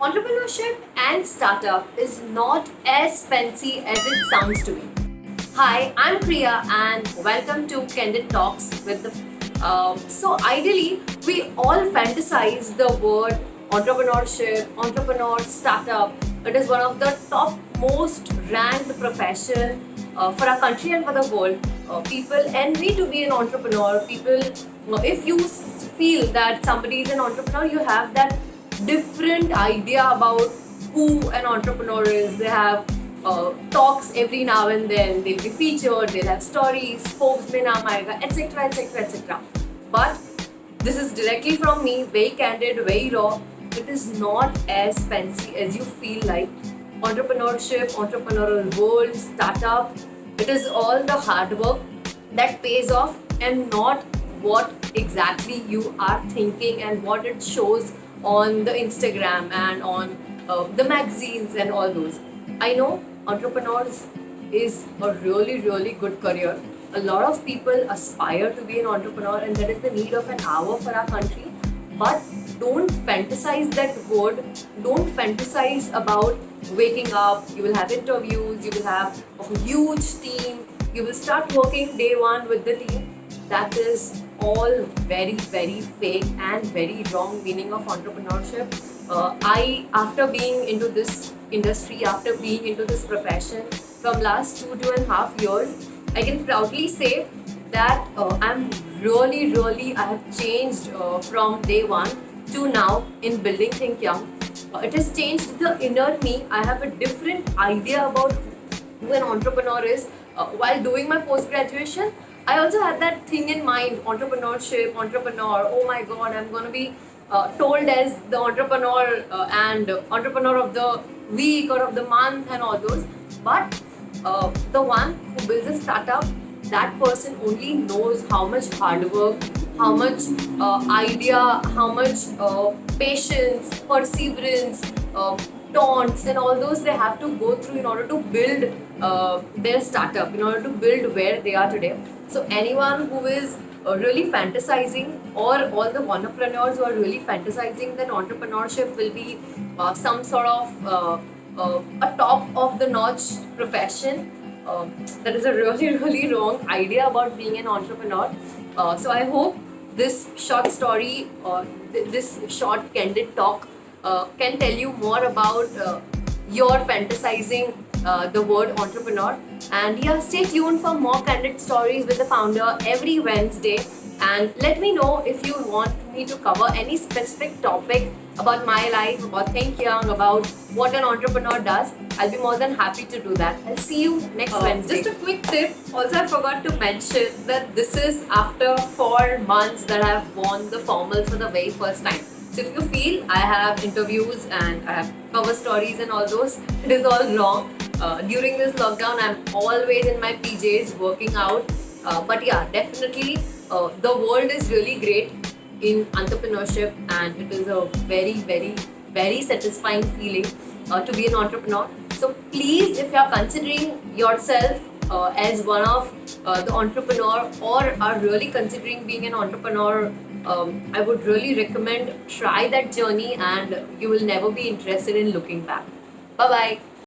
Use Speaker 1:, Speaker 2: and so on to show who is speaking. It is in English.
Speaker 1: Entrepreneurship and startup is not as fancy as it sounds to me. Hi, I'm Priya and welcome to Candid Talks with the. So ideally, we all fantasize the word entrepreneurship, entrepreneur, startup. It is one of the top most ranked profession for our country and for the world. People envy to be an entrepreneur. People, if you feel that somebody is an entrepreneur, you have that different idea about who an entrepreneur is. They have talks every now and then. They'll be featured. They'll have stories. Forbes mein naam aayega, etc., etc., etc. But this is directly from me, very candid, very raw. It is not as fancy as you feel like. Entrepreneurship, entrepreneurial world, startup. It is all the hard work that pays off, and not what exactly you are thinking and what it shows on the Instagram and on the magazines and all those. I know entrepreneurs is a really, really good career. A lot of people aspire to be an entrepreneur, and that is the need of an hour for our country. But don't fantasize that word. Don't fantasize about waking up. You will have interviews. You will have a huge team. You will start working day one with the team. That is all very, very fake and very wrong meaning of entrepreneurship. I, after being into this industry, after being into this profession from last 2.5 years, I can proudly say that I'm really, really, I have changed from day one to now in building Think Young. It has changed the inner me. I have a different idea about who an entrepreneur is. While doing my post graduation, I also had that thing in mind: entrepreneurship, entrepreneur. Oh my God, I'm going to be told as the entrepreneur and entrepreneur of the week or of the month and all those. But the one who builds a startup, that person only knows how much hard work, how much idea, how much patience, perseverance, taunts, and all those they have to go through in order to build their startup, in order to build where they are today. So anyone who is really fantasizing, or all the entrepreneurs who are really fantasizing that entrepreneurship will be some sort of a top of the notch profession, that is a really, really wrong idea about being an entrepreneur. So I hope this short story, this short candid talk, can tell you more about your fantasizing the word entrepreneur. And yeah, stay tuned for more candid stories with the founder every Wednesday. And let me know if you want me to cover any specific topic about my life, about Think Young, about what an entrepreneur does. I'll be more than happy to do that. I'll see you next Wednesday. Just a quick tip. Also, I forgot to mention that this is after 4 months that I've worn the formals for the very first time. So if you feel I have interviews and I have cover stories and all those, it is all wrong. During this lockdown, I'm always in my PJs working out. But yeah, definitely the world is really great in entrepreneurship, and it is a very, very, very satisfying feeling to be an entrepreneur. So please, if you are considering yourself as one of the entrepreneur, or are really considering being an entrepreneur, I would really recommend try that journey, and you will never be interested in looking back. Bye bye.